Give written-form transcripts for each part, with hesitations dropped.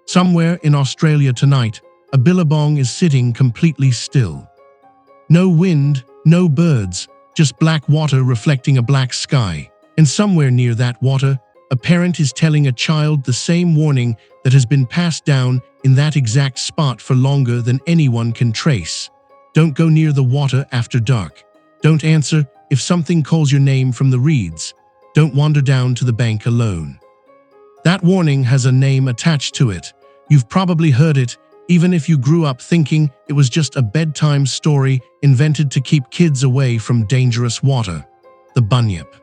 Somewhere in Australia tonight, a billabong is sitting completely still. No wind, no birds, just black water reflecting a black sky. And somewhere near that water, a parent is telling a child the same warning that has been passed down in that exact spot for longer than anyone can trace. Don't go near the water after dark. Don't answer if something calls your name from the reeds. Don't wander down to the bank alone. That warning has a name attached to it. You've probably heard it, even if you grew up thinking it was just a bedtime story invented to keep kids away from dangerous water. The Bunyip.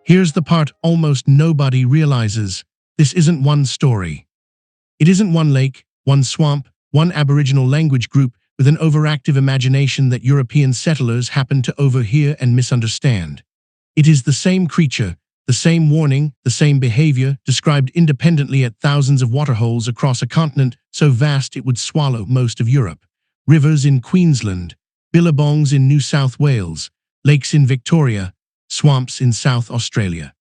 Here's the part almost nobody realizes. This isn't one story. It isn't one lake, one swamp, one aboriginal language group with an overactive imagination that European settlers happen to overhear and misunderstand. It is the same creature, the same warning, the same behavior, described independently at thousands of waterholes across a continent so vast it would swallow most of Europe. Rivers in Queensland, billabongs in New South Wales, lakes in Victoria, swamps in South Australia.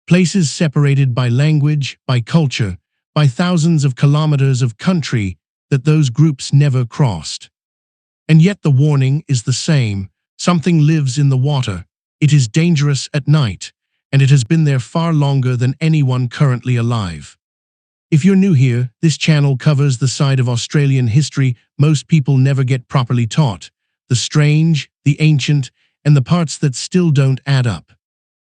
Places separated by language, by culture, by thousands of kilometers of country that those groups never crossed. And yet the warning is the same. Something lives in the water. It is dangerous at night, and it has been there far longer than anyone currently alive. If you're new here, this channel covers the side of Australian history most people never get properly taught, the strange, the ancient, and the parts that still don't add up.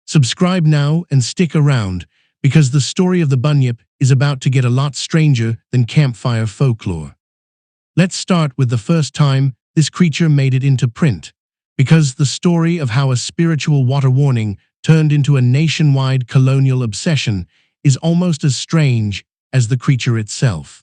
Subscribe now and stick around, because the story of the Bunyip is about to get a lot stranger than campfire folklore. Let's start with the first time this creature made it into print, because the story of how a spiritual water warning turned into a nationwide colonial obsession is almost as strange as the creature itself.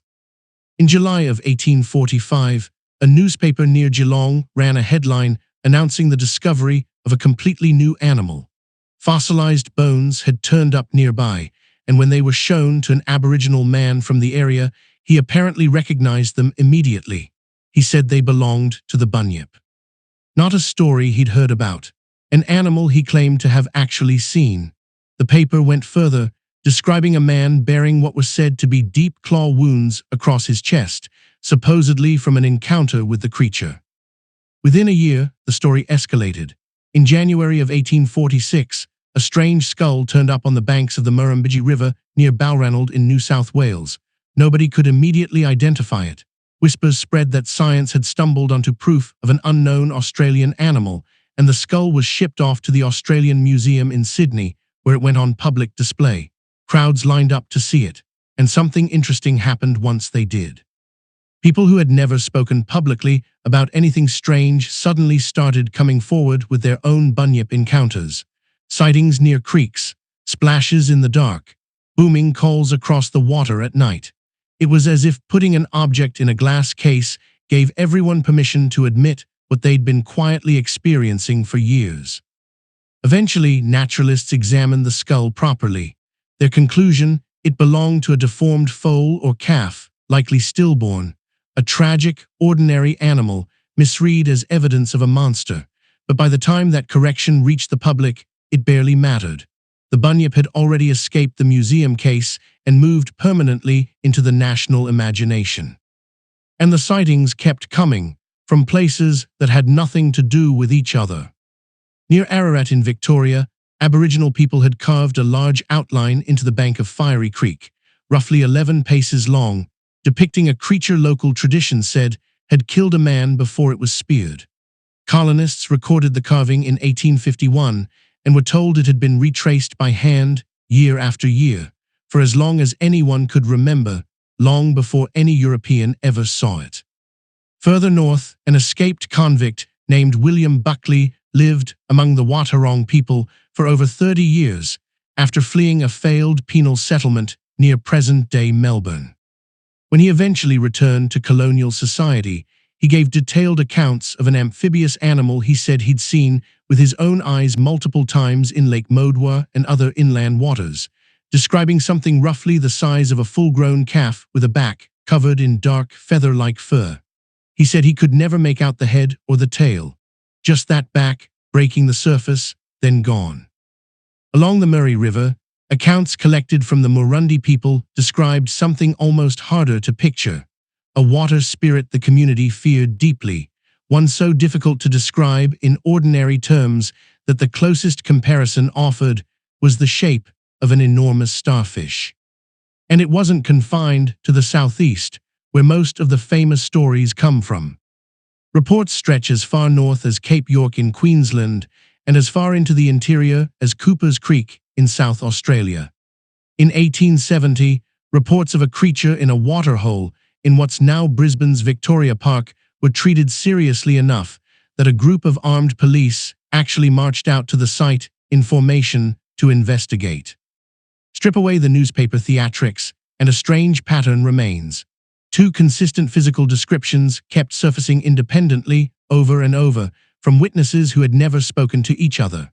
In July of 1845, a newspaper near Geelong ran a headline announcing the discovery of a completely new animal. Fossilized bones had turned up nearby, and when they were shown to an Aboriginal man from the area, he apparently recognized them immediately. He said they belonged to the Bunyip. Not a story he'd heard about, an animal he claimed to have actually seen. The paper went further, describing a man bearing what was said to be deep claw wounds across his chest, supposedly from an encounter with the creature. Within a year, the story escalated. In January of 1846, a strange skull turned up on the banks of the Murrumbidgee River near Balranald in New South Wales. Nobody could immediately identify it. Whispers spread that science had stumbled onto proof of an unknown Australian animal, and the skull was shipped off to the Australian Museum in Sydney, where it went on public display. Crowds lined up to see it, and something interesting happened once they did. People who had never spoken publicly about anything strange suddenly started coming forward with their own Bunyip encounters. Sightings near creeks, splashes in the dark, booming calls across the water at night. It was as if putting an object in a glass case gave everyone permission to admit what they'd been quietly experiencing for years. Eventually, naturalists examined the skull properly. Their conclusion, it belonged to a deformed foal or calf, likely stillborn. A tragic, ordinary animal, misread as evidence of a monster. But by the time that correction reached the public, it barely mattered. The Bunyip had already escaped the museum case and moved permanently into the national imagination. And the sightings kept coming, from places that had nothing to do with each other. Near Ararat in Victoria, Aboriginal people had carved a large outline into the bank of Fiery Creek, roughly 11 paces long, depicting a creature local tradition said had killed a man before it was speared. Colonists recorded the carving in 1851 and were told it had been retraced by hand year after year, for as long as anyone could remember, long before any European ever saw it. Further north, an escaped convict named William Buckley lived among the Watarong people for over 30 years after fleeing a failed penal settlement near present-day Melbourne. When he eventually returned to colonial society, he gave detailed accounts of an amphibious animal he said he'd seen with his own eyes multiple times in Lake Modwa and other inland waters, describing something roughly the size of a full-grown calf with a back covered in dark, feather-like fur. He said he could never make out the head or the tail, just that back, breaking the surface, then gone. Along the Murray River, accounts collected from the Murundi people described something almost harder to picture, a water spirit the community feared deeply, one so difficult to describe in ordinary terms that the closest comparison offered was the shape of an enormous starfish. And it wasn't confined to the southeast, where most of the famous stories come from. Reports stretch as far north as Cape York in Queensland and as far into the interior as Cooper's Creek in South Australia. In 1870, reports of a creature in a waterhole in what's now Brisbane's Victoria Park were treated seriously enough that a group of armed police actually marched out to the site in formation to investigate. Strip away the newspaper theatrics, and a strange pattern remains. Two consistent physical descriptions kept surfacing independently over and over from witnesses who had never spoken to each other.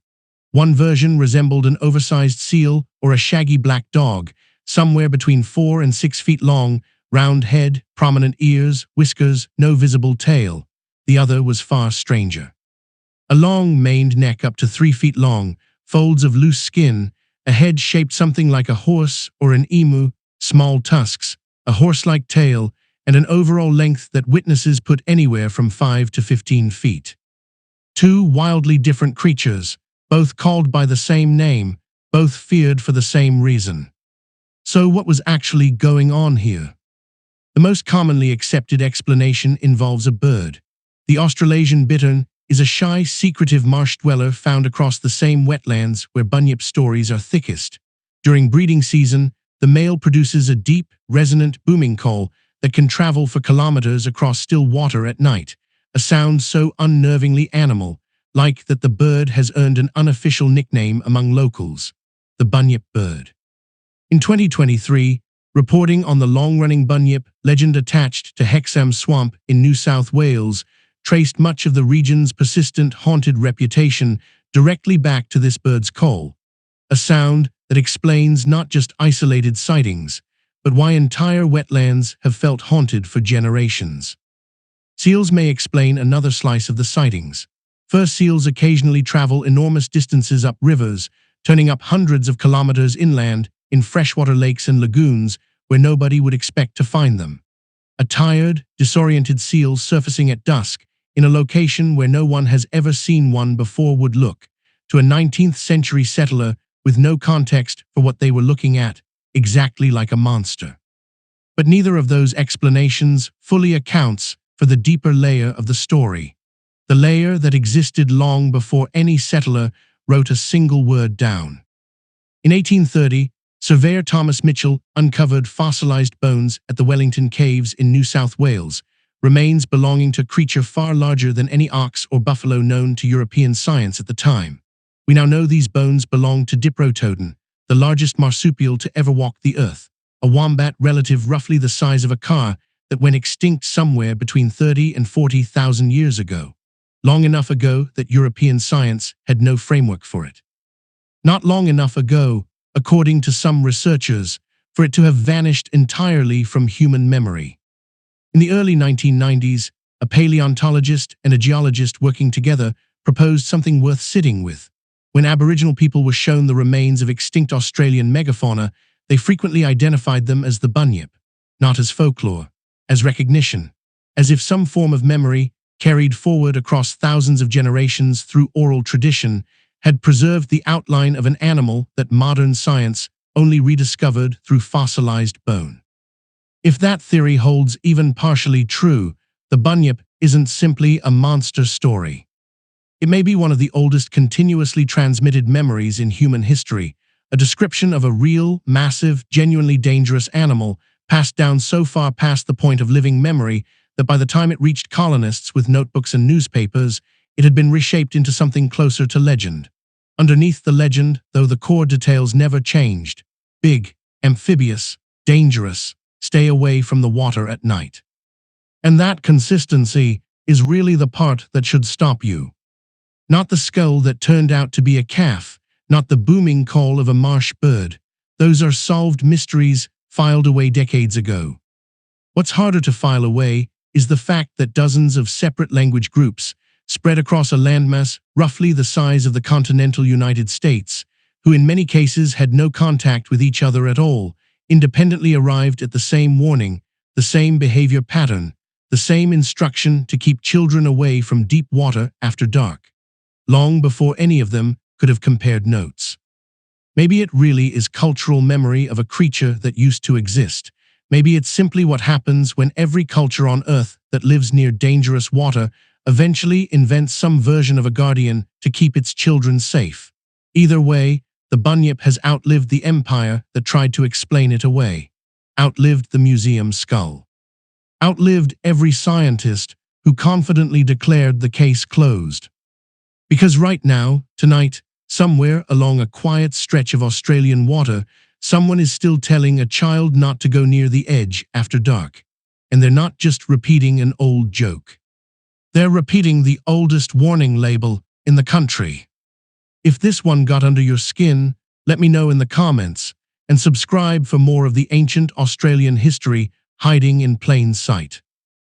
One version resembled an oversized seal or a shaggy black dog, somewhere between 4 and 6 feet long, round head, prominent ears, whiskers, no visible tail. The other was far stranger. A long, maned neck up to 3 feet long, folds of loose skin, a head shaped something like a horse or an emu, small tusks, a horse-like tail, and an overall length that witnesses put anywhere from 5 to 15 feet. Two wildly different creatures, both called by the same name, both feared for the same reason. So what was actually going on here? The most commonly accepted explanation involves a bird. The Australasian bittern is a shy, secretive marsh dweller found across the same wetlands where bunyip stories are thickest. During breeding season, the male produces a deep, resonant booming call that can travel for kilometers across still water at night, a sound so unnervingly animal-like that the bird has earned an unofficial nickname among locals, the bunyip bird. In 2023, reporting on the long-running bunyip legend attached to Hexham Swamp in New South Wales traced much of the region's persistent haunted reputation directly back to this bird's call, a sound that explains not just isolated sightings, but why entire wetlands have felt haunted for generations. Seals may explain another slice of the sightings. Fur seals occasionally travel enormous distances up rivers, turning up hundreds of kilometers inland in freshwater lakes and lagoons where nobody would expect to find them. A tired, disoriented seal surfacing at dusk in a location where no one has ever seen one before would look, to a 19th century settler with no context for what they were looking at, exactly like a monster. But neither of those explanations fully accounts for the deeper layer of the story, the layer that existed long before any settler wrote a single word down. In 1830, surveyor Thomas Mitchell uncovered fossilized bones at the Wellington Caves in New South Wales, remains belonging to a creature far larger than any ox or buffalo known to European science at the time. We now know these bones belonged to Diprotodon, the largest marsupial to ever walk the earth, a wombat relative roughly the size of a car that went extinct somewhere between 30 and 40,000 years ago, long enough ago that European science had no framework for it. Not long enough ago, according to some researchers, for it to have vanished entirely from human memory. In the early 1990s, a paleontologist and a geologist working together proposed something worth sitting with. When Aboriginal people were shown the remains of extinct Australian megafauna, they frequently identified them as the bunyip, not as folklore, as recognition, as if some form of memory, carried forward across thousands of generations through oral tradition, had preserved the outline of an animal that modern science only rediscovered through fossilized bone. If that theory holds even partially true, the bunyip isn't simply a monster story. It may be one of the oldest continuously transmitted memories in human history, a description of a real, massive, genuinely dangerous animal passed down so far past the point of living memory that by the time it reached colonists with notebooks and newspapers, it had been reshaped into something closer to legend. Underneath the legend, though, the core details never changed: big, amphibious, dangerous, stay away from the water at night. And that consistency is really the part that should stop you. Not the skull that turned out to be a calf, not the booming call of a marsh bird. Those are solved mysteries filed away decades ago. What's harder to file away is the fact that dozens of separate language groups, spread across a landmass roughly the size of the continental United States, who in many cases had no contact with each other at all, independently arrived at the same warning, the same behavior pattern, the same instruction to keep children away from deep water after dark, long before any of them could have compared notes. Maybe it really is cultural memory of a creature that used to exist. Maybe it's simply what happens when every culture on Earth that lives near dangerous water eventually invents some version of a guardian to keep its children safe. Either way, the Bunyip has outlived the empire that tried to explain it away, outlived the museum skull, outlived every scientist who confidently declared the case closed. Because right now, tonight, somewhere along a quiet stretch of Australian water, someone is still telling a child not to go near the edge after dark. And they're not just repeating an old joke. They're repeating the oldest warning label in the country. If this one got under your skin, let me know in the comments, and subscribe for more of the ancient Australian history hiding in plain sight.